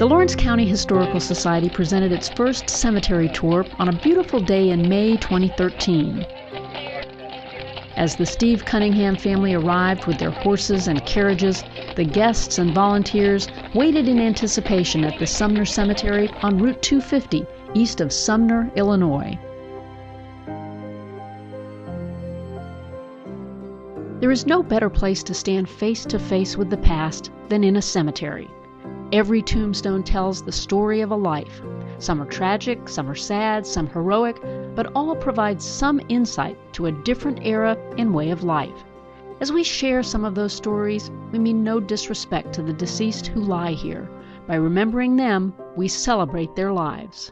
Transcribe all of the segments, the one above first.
The Lawrence County Historical Society presented its first cemetery tour on a beautiful day in May 2013. As the Steve Cunningham family arrived with their horses and carriages, the guests and volunteers waited in anticipation at the Sumner Cemetery on Route 250, east of Sumner, Illinois. There is no better place to stand face to face with the past than in a cemetery. Every tombstone tells the story of a life. Some are tragic, some are sad, some heroic, but all provide some insight to a different era and way of life. As we share some of those stories, we mean no disrespect to the deceased who lie here. By remembering them, we celebrate their lives.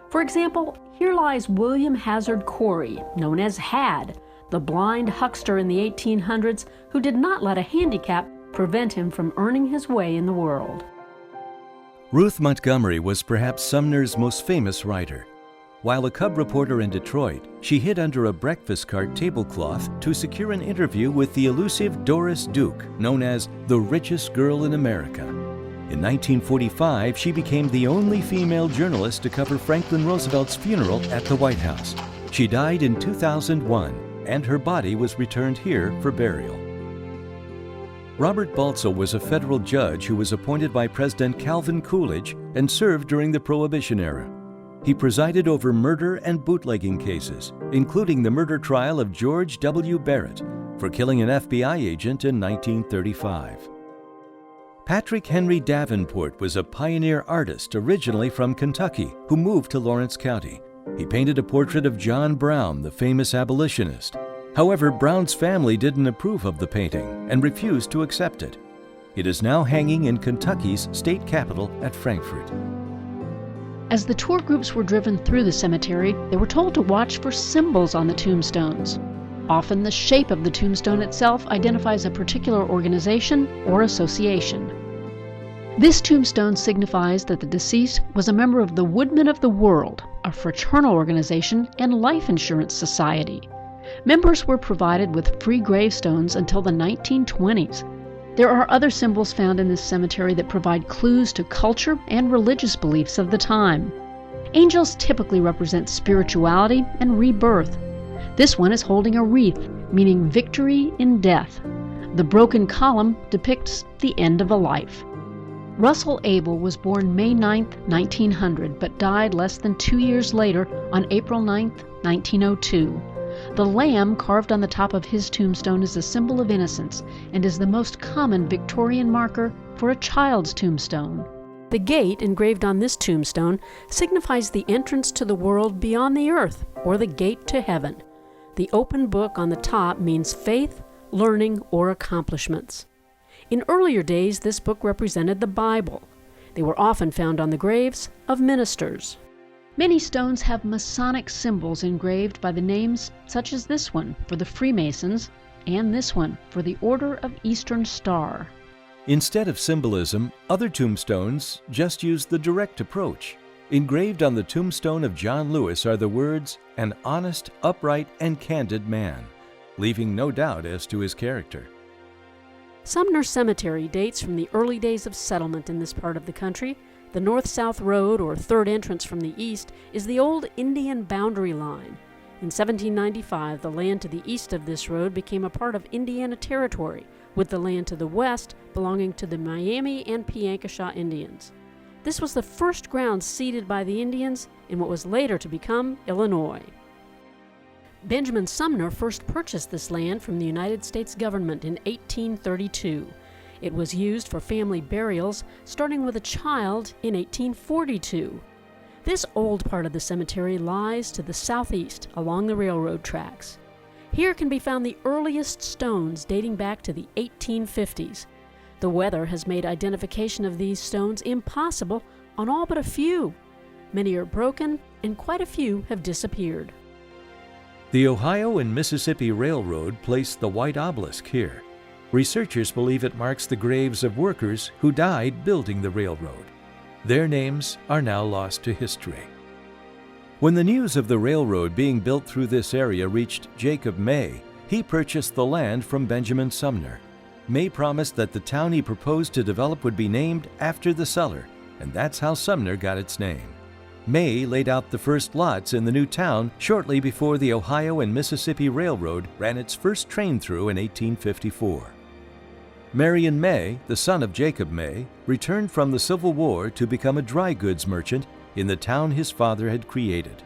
For example, here lies William Hazard Corey, known as Had, the blind huckster in the 1800s who did not let a handicap prevent him from earning his way in the world. Ruth Montgomery was perhaps Sumner's most famous writer. While a cub reporter in Detroit, she hid under a breakfast cart tablecloth to secure an interview with the elusive Doris Duke, known as the richest girl in America. In 1945, she became the only female journalist to cover Franklin Roosevelt's funeral at the White House. She died in 2001, and her body was returned here for burial. Robert Baltzell was a federal judge who was appointed by President Calvin Coolidge and served during the Prohibition era. He presided over murder and bootlegging cases, including the murder trial of George W. Barrett for killing an FBI agent in 1935. Patrick Henry Davenport was a pioneer artist originally from Kentucky who moved to Lawrence County. He painted a portrait of John Brown, the famous abolitionist. However, Brown's family didn't approve of the painting and refused to accept it. It is now hanging in Kentucky's state capitol at Frankfort. As the tour groups were driven through the cemetery, they were told to watch for symbols on the tombstones. Often the shape of the tombstone itself identifies a particular organization or association. This tombstone signifies that the deceased was a member of the Woodmen of the World, a fraternal organization and life insurance society. Members were provided with free gravestones until the 1920s. There are other symbols found in this cemetery that provide clues to culture and religious beliefs of the time. Angels typically represent spirituality and rebirth. This one is holding a wreath, meaning victory in death. The broken column depicts the end of a life. Russell Abel was born May 9, 1900, but died less than 2 years later on April 9, 1902. The lamb carved on the top of his tombstone is a symbol of innocence and is the most common Victorian marker for a child's tombstone. The gate engraved on this tombstone signifies the entrance to the world beyond the earth, or the gate to heaven. The open book on the top means faith, learning, or accomplishments. In earlier days, this book represented the Bible. They were often found on the graves of ministers. Many stones have Masonic symbols engraved by the names such as this one for the Freemasons and this one for the Order of Eastern Star. Instead of symbolism, other tombstones just use the direct approach. Engraved on the tombstone of John Lewis are the words, "An honest, upright, and candid man," leaving no doubt as to his character. Sumner Cemetery dates from the early days of settlement in this part of the country. The north-south road, or third entrance from the east, is the old Indian boundary line. In 1795, the land to the east of this road became a part of Indiana Territory, with the land to the west belonging to the Miami and Piankashaw Indians. This was the first ground ceded by the Indians in what was later to become Illinois. Benjamin Sumner first purchased this land from the United States government in 1832. It was used for family burials, starting with a child in 1842. This old part of the cemetery lies to the southeast along the railroad tracks. Here can be found the earliest stones dating back to the 1850s. The weather has made identification of these stones impossible on all but a few. Many are broken, and quite a few have disappeared. The Ohio and Mississippi Railroad placed the white obelisk here. Researchers believe it marks the graves of workers who died building the railroad. Their names are now lost to history. When the news of the railroad being built through this area reached Jacob May, he purchased the land from Benjamin Sumner. May promised that the town he proposed to develop would be named after the seller, and that's how Sumner got its name. May laid out the first lots in the new town shortly before the Ohio and Mississippi Railroad ran its first train through in 1854. Marion May, the son of Jacob May, returned from the Civil War to become a dry goods merchant in the town his father had created.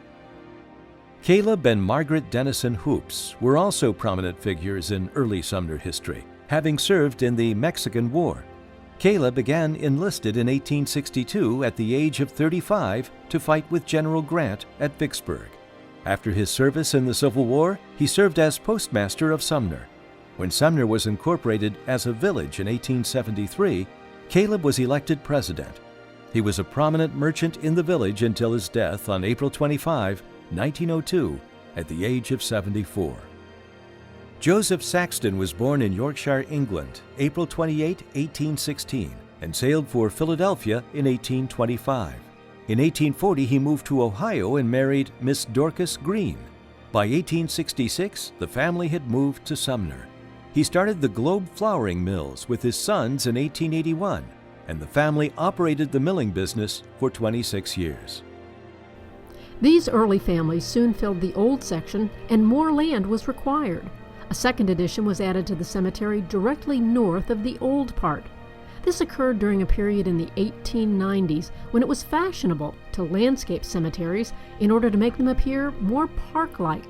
Caleb and Margaret Dennison Hoops were also prominent figures in early Sumner history, having served in the Mexican War. Caleb began enlisted in 1862 at the age of 35 to fight with General Grant at Vicksburg. After his service in the Civil War, he served as postmaster of Sumner. When Sumner was incorporated as a village in 1873, Caleb was elected president. He was a prominent merchant in the village until his death on April 25, 1902, at the age of 74. Joseph Saxton was born in Yorkshire, England, April 28, 1816, and sailed for Philadelphia in 1825. In 1840, he moved to Ohio and married Miss Dorcas Green. By 1866, the family had moved to Sumner. He started the Globe Flouring Mills with his sons in 1881, and the family operated the milling business for 26 years. These early families soon filled the old section, and more land was required. A second addition was added to the cemetery directly north of the old part. This occurred during a period in the 1890s when it was fashionable to landscape cemeteries in order to make them appear more park-like.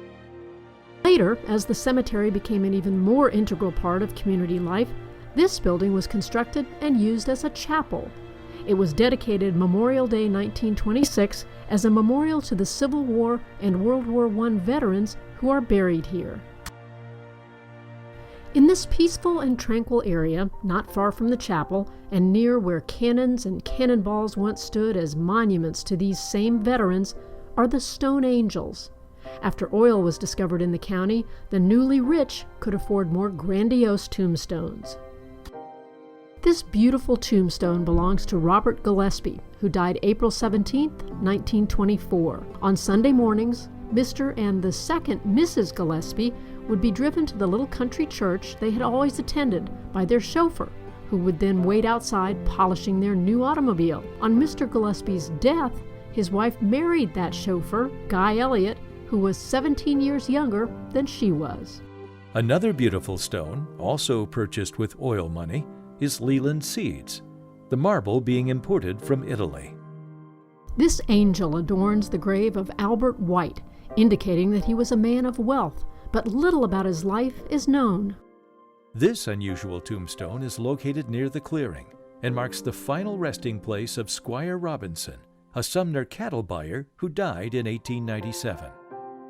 Later, as the cemetery became an even more integral part of community life, this building was constructed and used as a chapel. It was dedicated Memorial Day 1926 as a memorial to the Civil War and World War I veterans who are buried here. In this peaceful and tranquil area, not far from the chapel, and near where cannons and cannonballs once stood as monuments to these same veterans, are the Stone Angels. After oil was discovered in the county, the newly rich could afford more grandiose tombstones. This beautiful tombstone belongs to Robert Gillespie, who died April 17, 1924. On Sunday mornings, Mr. and the second Mrs. Gillespie would be driven to the little country church they had always attended by their chauffeur, who would then wait outside polishing their new automobile. On Mr. Gillespie's death, his wife married that chauffeur, Guy Elliott, who was 17 years younger than she was. Another beautiful stone, also purchased with oil money, is Leland Seeds, the marble being imported from Italy. This angel adorns the grave of Albert White, indicating that he was a man of wealth, but little about his life is known. This unusual tombstone is located near the clearing and marks the final resting place of Squire Robinson, a Sumner cattle buyer who died in 1897.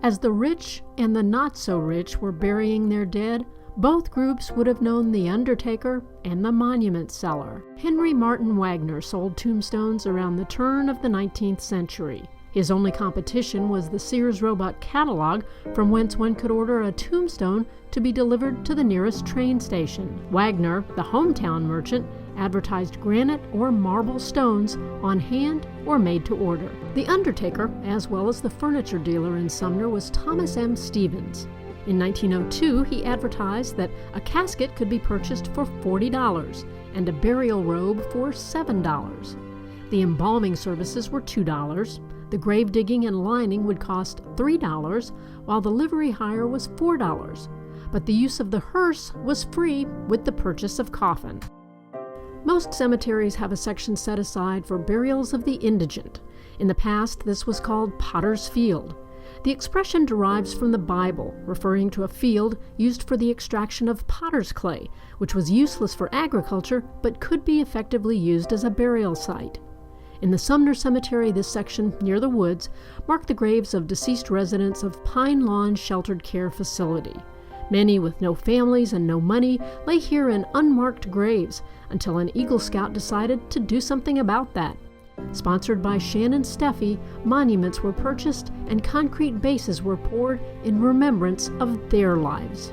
As the rich and the not-so-rich were burying their dead, both groups would have known the undertaker and the monument seller. Henry Martin Wagner sold tombstones around the turn of the 19th century. His only competition was the Sears Roebuck catalog, from whence one could order a tombstone to be delivered to the nearest train station. Wagner, the hometown merchant, advertised granite or marble stones on hand or made to order. The undertaker, as well as the furniture dealer in Sumner, was Thomas M. Stevens. In 1902, he advertised that a casket could be purchased for $40 and a burial robe for $7. The embalming services were $2. The grave digging and lining would cost $3, while the livery hire was $4. But the use of the hearse was free with the purchase of coffin. Most cemeteries have a section set aside for burials of the indigent. In the past, this was called Potter's Field. The expression derives from the Bible, referring to a field used for the extraction of potter's clay, which was useless for agriculture but could be effectively used as a burial site. In the Sumner Cemetery, this section, near the woods, marked the graves of deceased residents of Pine Lawn Sheltered Care Facility. Many with no families and no money lay here in unmarked graves until an Eagle Scout decided to do something about that. Sponsored by Shannon Steffi, monuments were purchased and concrete bases were poured in remembrance of their lives.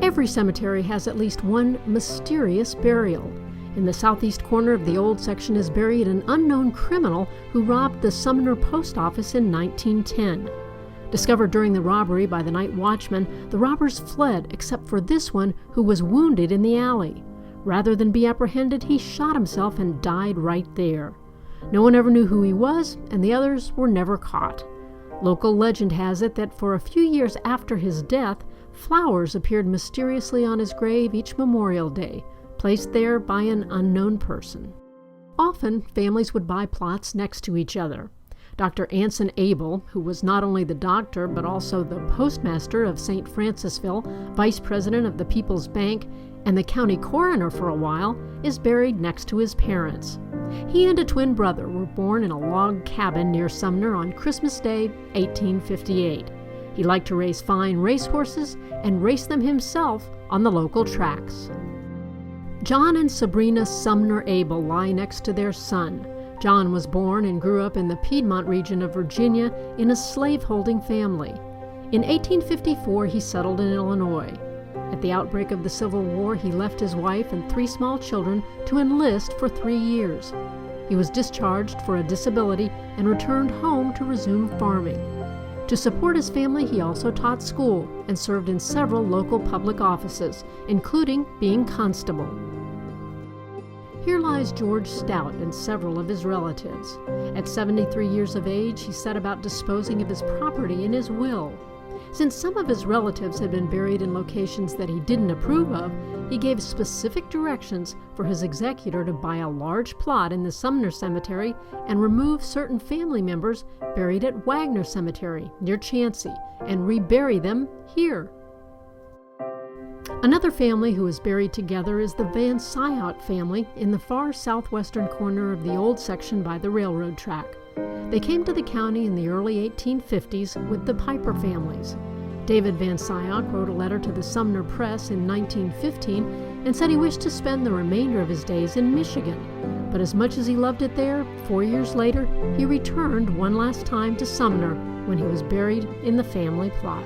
Every cemetery has at least one mysterious burial. In the southeast corner of the old section is buried an unknown criminal who robbed the Sumner post office in 1910. Discovered during the robbery by the night watchman, the robbers fled except for this one who was wounded in the alley. Rather than be apprehended, he shot himself and died right there. No one ever knew who he was, and the others were never caught. Local legend has it that for a few years after his death, flowers appeared mysteriously on his grave each Memorial Day, placed there by an unknown person. Often, families would buy plots next to each other. Dr. Anson Abel, who was not only the doctor but also the postmaster of St. Francisville, vice president of the People's Bank, and the county coroner for a while, is buried next to his parents. He and a twin brother were born in a log cabin near Sumner on Christmas Day, 1858. He liked to raise fine racehorses and race them himself on the local tracks. John and Sabrina Sumner Abel lie next to their son. John was born and grew up in the Piedmont region of Virginia in a slaveholding family. In 1854, he settled in Illinois. At the outbreak of the Civil War, he left his wife and 3 small children to enlist for 3 years. He was discharged for a disability and returned home to resume farming. To support his family, he also taught school and served in several local public offices, including being constable. Here lies George Stout and several of his relatives. At 73 years of age, he set about disposing of his property in his will. Since some of his relatives had been buried in locations that he didn't approve of, he gave specific directions for his executor to buy a large plot in the Sumner Cemetery and remove certain family members buried at Wagner Cemetery near Chansey and rebury them here. Another family who is buried together is the Van Scyout family in the far southwestern corner of the old section by the railroad track. They came to the county in the early 1850s with the Piper families. David Van Scyout wrote a letter to the Sumner Press in 1915 and said he wished to spend the remainder of his days in Michigan. But as much as he loved it there, 4 years later, he returned one last time to Sumner when he was buried in the family plot.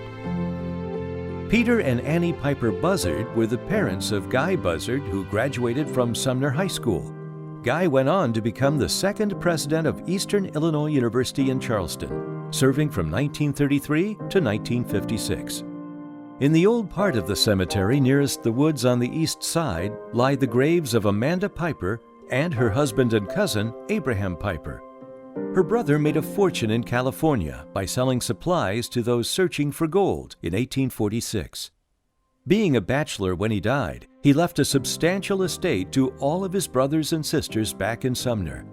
Peter and Annie Piper Buzzard were the parents of Guy Buzzard, who graduated from Sumner High School. Guy went on to become the 2nd president of Eastern Illinois University in Charleston, serving from 1933 to 1956. In the old part of the cemetery nearest the woods on the east side lie the graves of Amanda Piper and her husband and cousin, Abraham Piper. Her brother made a fortune in California by selling supplies to those searching for gold in 1846. Being a bachelor when he died, he left a substantial estate to all of his brothers and sisters back in Sumner.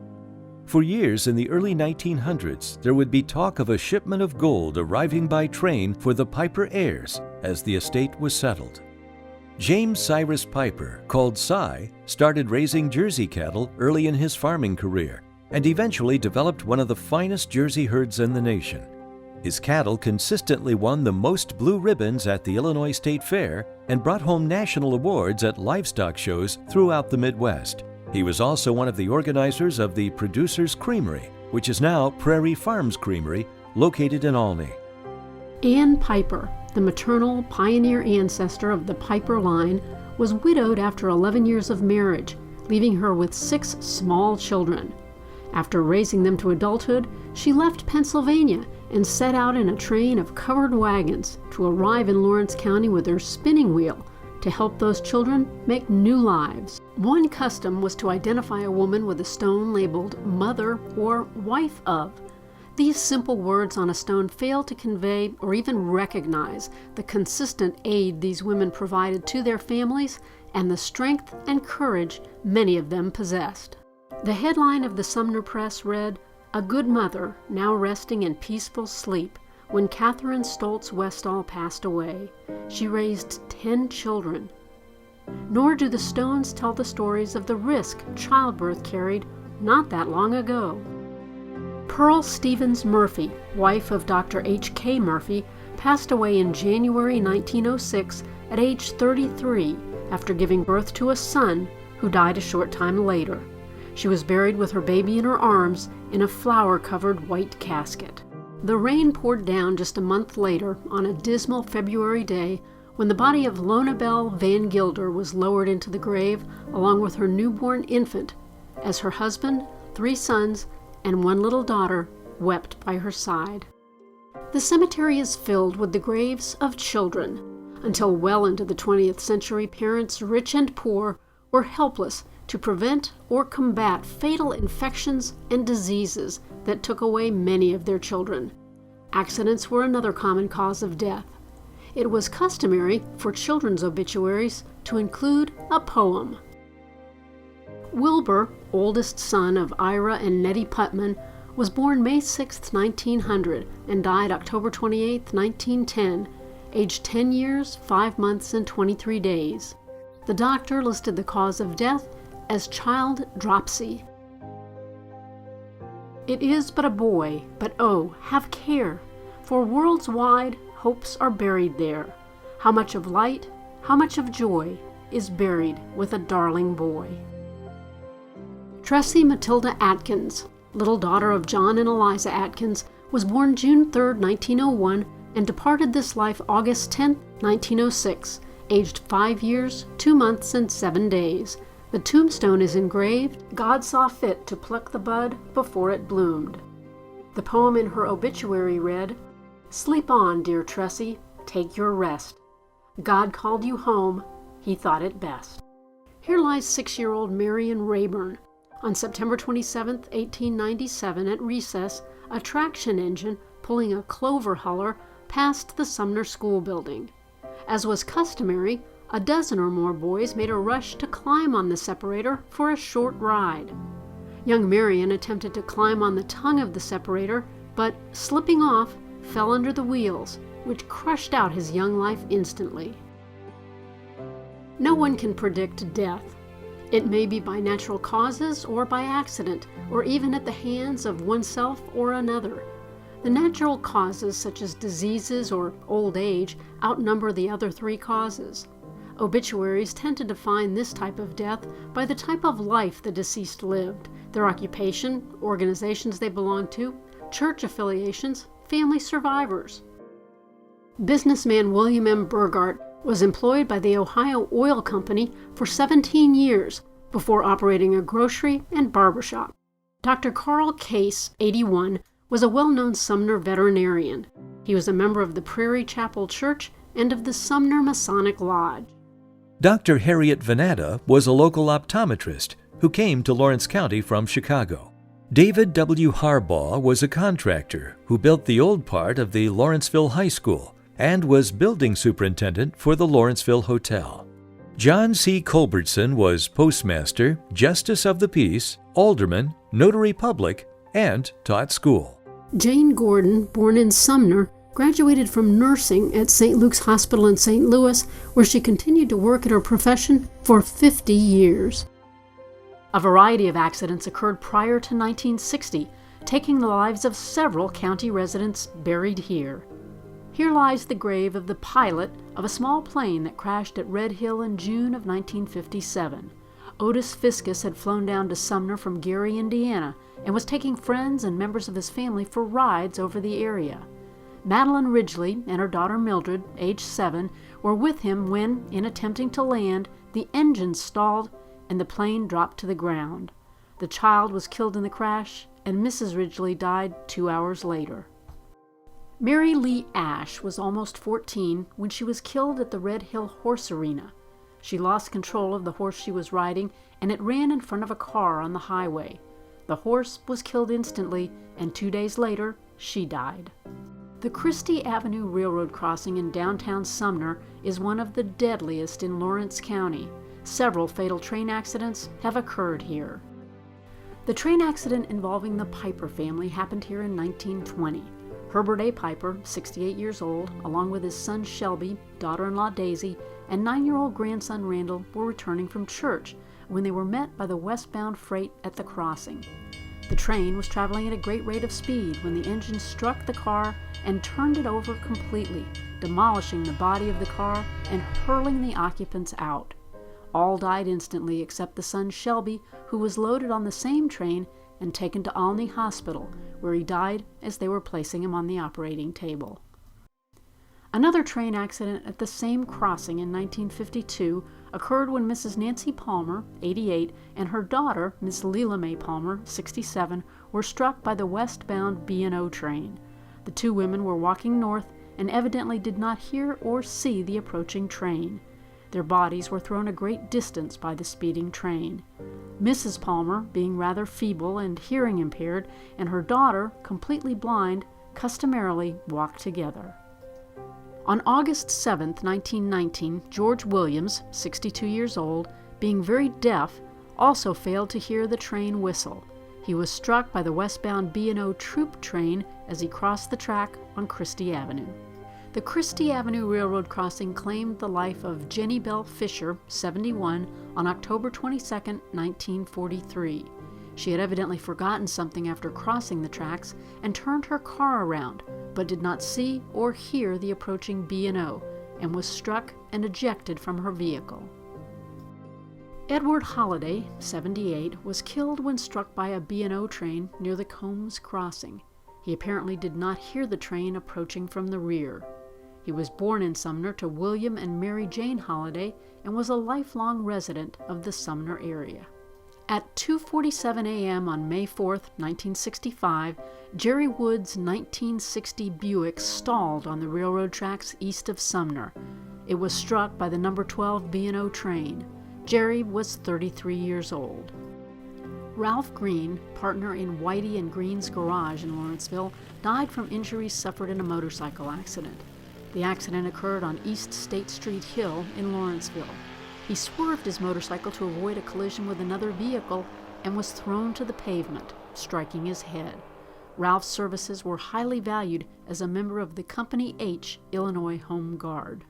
For years in the early 1900s, there would be talk of a shipment of gold arriving by train for the Piper heirs as the estate was settled. James Cyrus Piper, called Cy, started raising Jersey cattle early in his farming career and eventually developed one of the finest Jersey herds in the nation. His cattle consistently won the most blue ribbons at the Illinois State Fair and brought home national awards at livestock shows throughout the Midwest. He was also one of the organizers of the Producers Creamery, which is now Prairie Farms Creamery, located in Olney. Ann Piper, the maternal pioneer ancestor of the Piper line, was widowed after 11 years of marriage, leaving her with 6 small children. After raising them to adulthood, she left Pennsylvania and set out in a train of covered wagons to arrive in Lawrence County with her spinning wheel to help those children make new lives. One custom was to identify a woman with a stone labeled mother or wife of. These simple words on a stone fail to convey or even recognize the consistent aid these women provided to their families and the strength and courage many of them possessed. The headline of the Sumner Press read, "A good mother now resting in peaceful sleep when Catherine Stoltz Westall passed away. She raised 10 children." Nor do the stones tell the stories of the risk childbirth carried not that long ago. Pearl Stevens Murphy, wife of Dr. H.K. Murphy, passed away in January 1906 at age 33 after giving birth to a son who died a short time later. She was buried with her baby in her arms in a flower-covered white casket. The rain poured down just a month later on a dismal February day when the body of Lonabelle Van Gilder was lowered into the grave along with her newborn infant as her husband, 3 sons, and 1 little daughter wept by her side. The cemetery is filled with the graves of children. Until well into the 20th century, parents, rich and poor, were helpless to prevent or combat fatal infections and diseases that took away many of their children. Accidents were another common cause of death. It was customary for children's obituaries to include a poem. Wilbur, oldest son of Ira and Nettie Putman, was born May 6, 1900, and died October 28, 1910, aged 10 years, 5 months, and 23 days. The doctor listed the cause of death as child dropsy. It is but a boy, but oh, have care, for worlds wide hopes are buried there. How much of light, how much of joy is buried with a darling boy. Tressie Matilda Atkins, little daughter of John and Eliza Atkins, was born June 3, 1901, and departed this life August 10, 1906, aged 5 years, 2 months, and 7 days. The tombstone is engraved, "God saw fit to pluck the bud before it bloomed." The poem in her obituary read, "Sleep on, dear Tressie, take your rest. God called you home, he thought it best." Here lies 6-year-old Marion Rayburn. On September 27, 1897, at recess, a traction engine pulling a clover huller passed the Sumner School building. As was customary, a dozen or more boys made a rush to climb on the separator for a short ride. Young Marion attempted to climb on the tongue of the separator, but, slipping off, fell under the wheels, which crushed out his young life instantly. No one can predict death. It may be by natural causes or by accident, or even at the hands of oneself or another. The natural causes, such as diseases or old age, outnumber the other 3 causes. Obituaries tend to define this type of death by the type of life the deceased lived, their occupation, organizations they belonged to, church affiliations, family survivors. Businessman William M. Burgart was employed by the Ohio Oil Company for 17 years before operating a grocery and barbershop. Dr. Carl Case, 81, was a well-known Sumner veterinarian. He was a member of the Prairie Chapel Church and of the Sumner Masonic Lodge. Dr. Harriet Venata was a local optometrist who came to Lawrence County from Chicago. David W. Harbaugh was a contractor who built the old part of the Lawrenceville High School and was building superintendent for the Lawrenceville Hotel. John C. Culbertson was postmaster, justice of the peace, alderman, notary public, and taught school. Jane Gordon, born in Sumner, graduated from nursing at St. Luke's Hospital in St. Louis, where she continued to work at her profession for 50 years. A variety of accidents occurred prior to 1960, taking the lives of several county residents buried here. Here lies the grave of the pilot of a small plane that crashed at Red Hill in June of 1957. Otis Fiscus had flown down to Sumner from Gary, Indiana, and was taking friends and members of his family for rides over the area. Madeline Ridgely and her daughter Mildred, age 7, were with him when, in attempting to land, the engine stalled and the plane dropped to the ground. The child was killed in the crash, and Mrs. Ridgely died 2 hours later. Mary Lee Ash was almost 14 when she was killed at the Red Hill Horse Arena. She lost control of the horse she was riding, and it ran in front of a car on the highway. The horse was killed instantly, and 2 days later, she died. The Christie Avenue Railroad crossing in downtown Sumner is one of the deadliest in Lawrence County. Several fatal train accidents have occurred here. The train accident involving the Piper family happened here in 1920. Herbert A. Piper, 68 years old, along with his son Shelby, daughter-in-law Daisy, and 9-year-old grandson Randall were returning from church when they were met by the westbound freight at the crossing. The train was traveling at a great rate of speed when the engine struck the car and turned it over completely, demolishing the body of the car and hurling the occupants out. All died instantly except the son Shelby, who was loaded on the same train and taken to Olney Hospital, where he died as they were placing him on the operating table. Another train accident at the same crossing in 1952 occurred when Mrs. Nancy Palmer, 88, and her daughter, Miss Leela Mae Palmer, 67, were struck by the westbound B&O train. The two women were walking north and evidently did not hear or see the approaching train. Their bodies were thrown a great distance by the speeding train. Mrs. Palmer, being rather feeble and hearing impaired, and her daughter, completely blind, customarily walked together. On August 7, 1919, George Williams, 62 years old, being very deaf, also failed to hear the train whistle. He was struck by the westbound B&O troop train as he crossed the track on Christie Avenue. The Christie Avenue Railroad crossing claimed the life of Jenny Bell Fisher, 71, on October 22, 1943. She had evidently forgotten something after crossing the tracks and turned her car around, but did not see or hear the approaching B&O, and was struck and ejected from her vehicle. Edward Holliday, 78, was killed when struck by a B&O train near the Combs Crossing. He apparently did not hear the train approaching from the rear. He was born in Sumner to William and Mary Jane Holliday and was a lifelong resident of the Sumner area. At 2:47 a.m. on May 4, 1965, Jerry Wood's 1960 Buick stalled on the railroad tracks east of Sumner. It was struck by the number 12 B&O train. Jerry was 33 years old. Ralph Green, partner in Whitey and Green's garage in Lawrenceville, died from injuries suffered in a motorcycle accident. The accident occurred on East State Street Hill in Lawrenceville. He swerved his motorcycle to avoid a collision with another vehicle and was thrown to the pavement, striking his head. Ralph's services were highly valued as a member of the Company H Illinois Home Guard.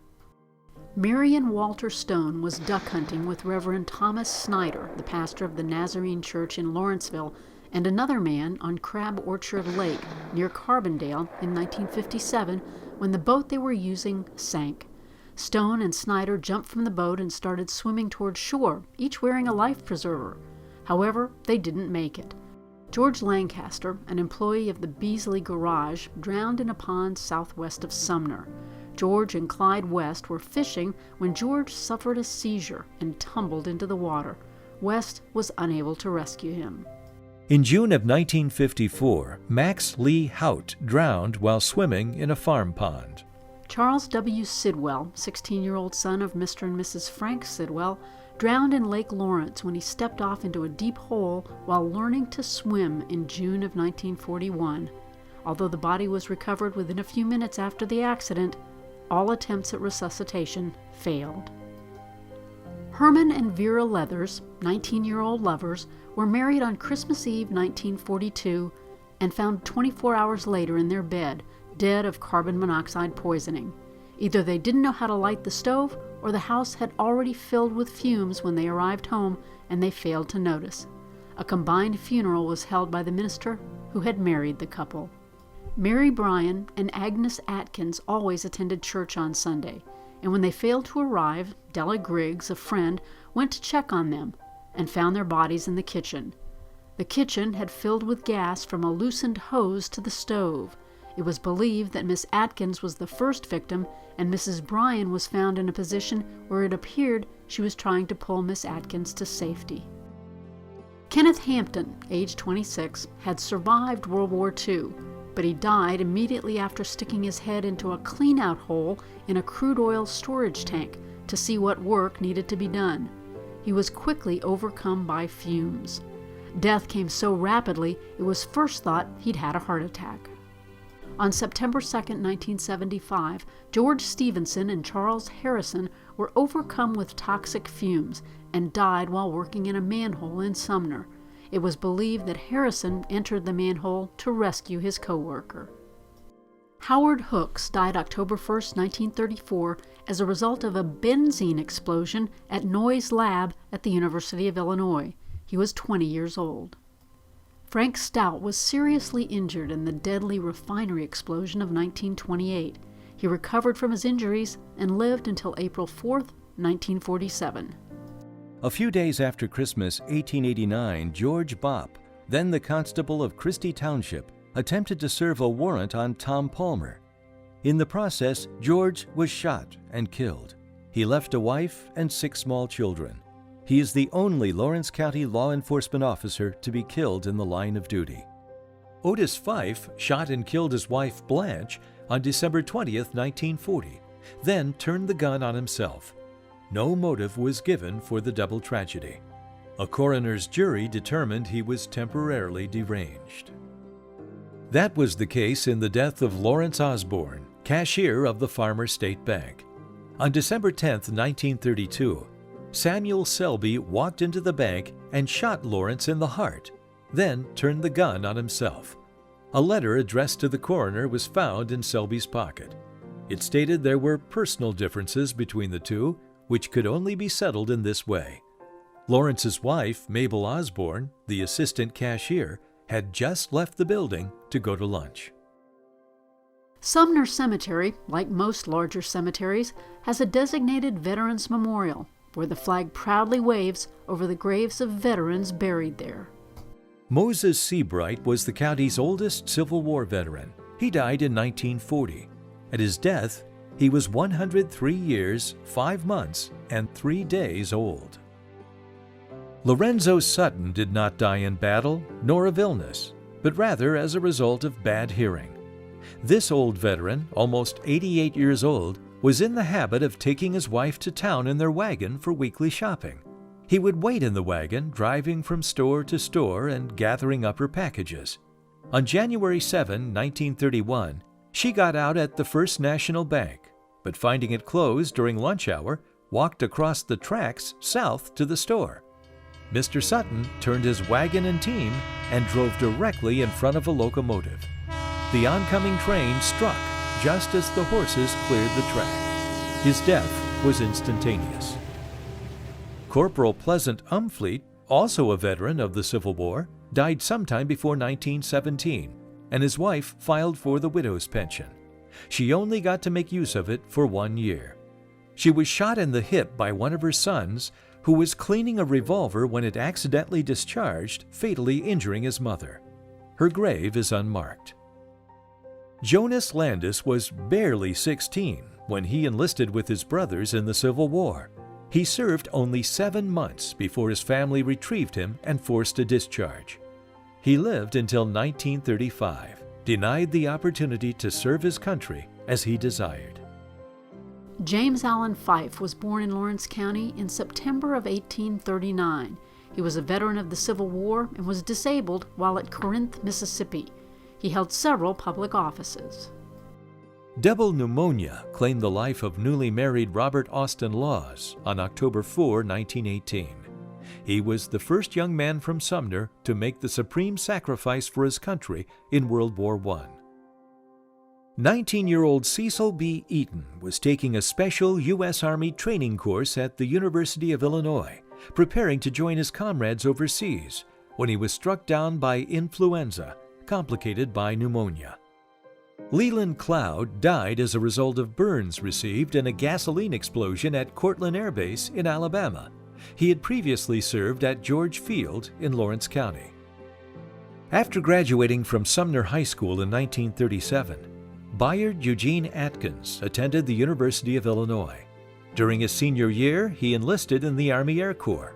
Marion Walter Stone was duck hunting with Reverend Thomas Snyder, the pastor of the Nazarene Church in Lawrenceville, and another man on Crab Orchard Lake near Carbondale in 1957 when the boat they were using sank. Stone and Snyder jumped from the boat and started swimming toward shore, each wearing a life preserver. However, they didn't make it. George Lancaster, an employee of the Beasley Garage, drowned in a pond southwest of Sumner. George and Clyde West were fishing when George suffered a seizure and tumbled into the water. West was unable to rescue him. In June of 1954, Max Lee Hout drowned while swimming in a farm pond. Charles W. Sidwell, 16-year-old son of Mr. and Mrs. Frank Sidwell, drowned in Lake Lawrence when he stepped off into a deep hole while learning to swim in June of 1941. Although the body was recovered within a few minutes after the accident, all attempts at resuscitation failed. Herman and Vera Leathers, 19-year-old lovers, were married on Christmas Eve 1942 and found 24 hours later in their bed, dead of carbon monoxide poisoning. Either they didn't know how to light the stove, or the house had already filled with fumes when they arrived home and they failed to notice. A combined funeral was held by the minister who had married the couple. Mary Bryan and Agnes Atkins always attended church on Sunday, and when they failed to arrive, Della Griggs, a friend, went to check on them and found their bodies in the kitchen. The kitchen had filled with gas from a loosened hose to the stove. It was believed that Miss Atkins was the first victim, and Mrs. Bryan was found in a position where it appeared she was trying to pull Miss Atkins to safety. Kenneth Hampton, age 26, had survived World War II, but he died immediately after sticking his head into a clean-out hole in a crude oil storage tank to see what work needed to be done. He was quickly overcome by fumes. Death came so rapidly, it was first thought he'd had a heart attack. On September 2, 1975, George Stevenson and Charles Harrison were overcome with toxic fumes and died while working in a manhole in Sumner. It was believed that Harrison entered the manhole to rescue his co-worker. Howard Hooks died October 1, 1934, as a result of a benzene explosion at Noyes Lab at the University of Illinois. He was 20 years old. Frank Stout was seriously injured in the deadly refinery explosion of 1928. He recovered from his injuries and lived until April 4, 1947. A few days after Christmas 1889, George Bopp, then the constable of Christie Township, attempted to serve a warrant on Tom Palmer. In the process, George was shot and killed. He left a wife and 6 small children. He is the only Lawrence County law enforcement officer to be killed in the line of duty. Otis Fife shot and killed his wife Blanche on December 20th, 1940, then turned the gun on himself. No motive was given for the double tragedy. A coroner's jury determined he was temporarily deranged. That was the case in the death of Lawrence Osborne, cashier of the Farmer State Bank. On December 10, 1932, Samuel Selby walked into the bank and shot Lawrence in the heart, then turned the gun on himself. A letter addressed to the coroner was found in Selby's pocket. It stated there were personal differences between the two, which could only be settled in this way. Lawrence's wife, Mabel Osborne, the assistant cashier, had just left the building to go to lunch. Sumner Cemetery, like most larger cemeteries, has a designated Veterans Memorial, where the flag proudly waves over the graves of veterans buried there. Moses Seabright was the county's oldest Civil War veteran. He died in 1940. At his death, he was 103 years, 5 months, and 3 days old. Lorenzo Sutton did not die in battle nor of illness, but rather as a result of bad hearing. This old veteran, almost 88 years old, was in the habit of taking his wife to town in their wagon for weekly shopping. He would wait in the wagon, driving from store to store and gathering up her packages. On January 7, 1931, she got out at the First National Bank, but finding it closed during lunch hour, walked across the tracks south to the store. Mr. Sutton turned his wagon and team and drove directly in front of a locomotive. The oncoming train struck just as the horses cleared the track. His death was instantaneous. Corporal Pleasant Umfleet, also a veteran of the Civil War, died sometime before 1917, and his wife filed for the widow's pension. She only got to make use of it for 1 year. She was shot in the hip by one of her sons, who was cleaning a revolver when it accidentally discharged, fatally injuring his mother. Her grave is unmarked. Jonas Landis was barely 16 when he enlisted with his brothers in the Civil War. He served only 7 months before his family retrieved him and forced a discharge. He lived until 1935, denied the opportunity to serve his country as he desired. James Allen Fife was born in Lawrence County in September of 1839. He was a veteran of the Civil War and was disabled while at Corinth, Mississippi. He held several public offices. Double pneumonia claimed the life of newly married Robert Austin Laws on October 4, 1918. He was the first young man from Sumner to make the supreme sacrifice for his country in World War I. 19-year-old Cecil B. Eaton was taking a special U.S. Army training course at the University of Illinois, preparing to join his comrades overseas, when he was struck down by influenza, complicated by pneumonia. Leland Cloud died as a result of burns received in a gasoline explosion at Cortland Air Base in Alabama. He had previously served at George Field in Lawrence County. After graduating from Sumner High School in 1937, Bayard Eugene Atkins attended the University of Illinois. During his senior year, he enlisted in the Army Air Corps.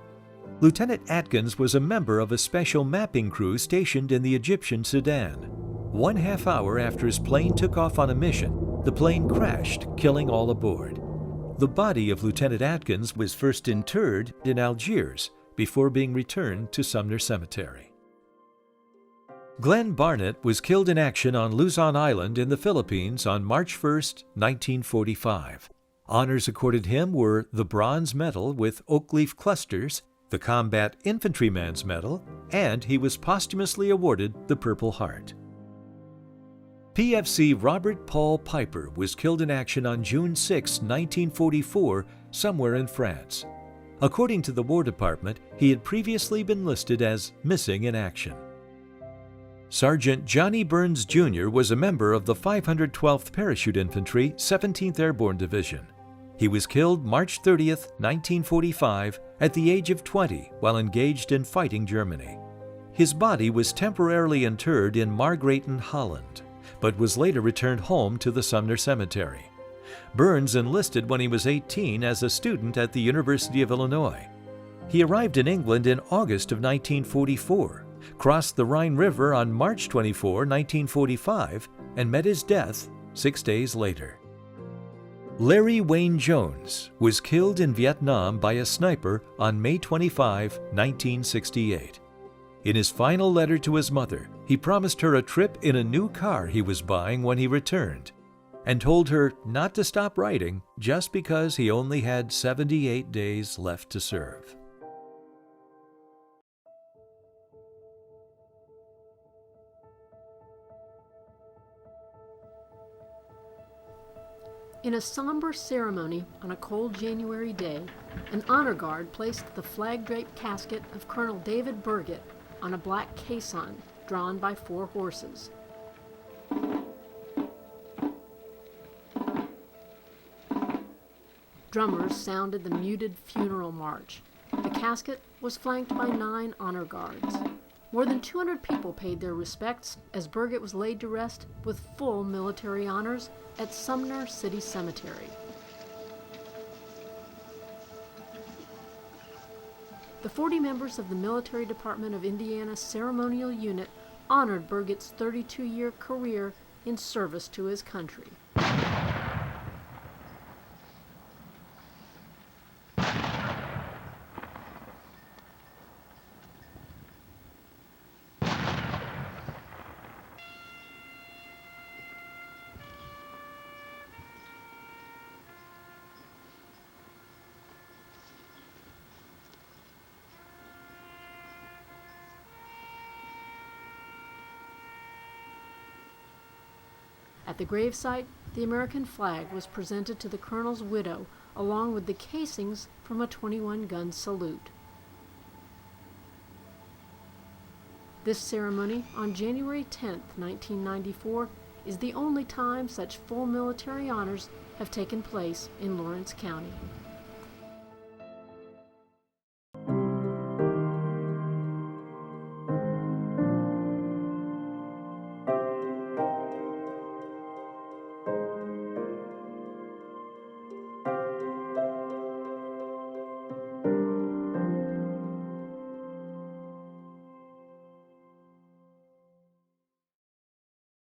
Lieutenant Atkins was a member of a special mapping crew stationed in the Egyptian Sudan. 1/2 hour after his plane took off on a mission, the plane crashed, killing all aboard. The body of Lieutenant Atkins was first interred in Algiers before being returned to Sumner Cemetery. Glenn Barnett was killed in action on Luzon Island in the Philippines on March 1, 1945. Honors accorded him were the Bronze Medal with oak leaf clusters, the Combat Infantryman's Medal, and he was posthumously awarded the Purple Heart. PFC Robert Paul Piper was killed in action on June 6, 1944, somewhere in France. According to the War Department, he had previously been listed as missing in action. Sergeant Johnny Burns Jr. was a member of the 512th Parachute Infantry, 17th Airborne Division. He was killed March 30, 1945, at the age of 20 while engaged in fighting Germany. His body was temporarily interred in Margraten, Holland, but was later returned home to the Sumner Cemetery. Burns enlisted when he was 18 as a student at the University of Illinois. He arrived in England in August of 1944, crossed the Rhine River on March 24, 1945, and met his death 6 days later. Larry Wayne Jones was killed in Vietnam by a sniper on May 25, 1968. In his final letter to his mother, he promised her a trip in a new car he was buying when he returned, and told her not to stop writing just because he only had 78 days left to serve. In a somber ceremony on a cold January day, an honor guard placed the flag-draped casket of Colonel David Burgett on a black caisson drawn by 4 horses. Drummers sounded the muted funeral march. The casket was flanked by 9 honor guards. More than 200 people paid their respects as Burgett was laid to rest with full military honors at Sumner City Cemetery. The 40 members of the Military Department of Indiana Ceremonial Unit honored Burgett's 32-year career in service to his country. At the gravesite, the American flag was presented to the colonel's widow, along with the casings from a 21-gun salute. This ceremony on January 10, 1994, is the only time such full military honors have taken place in Lawrence County.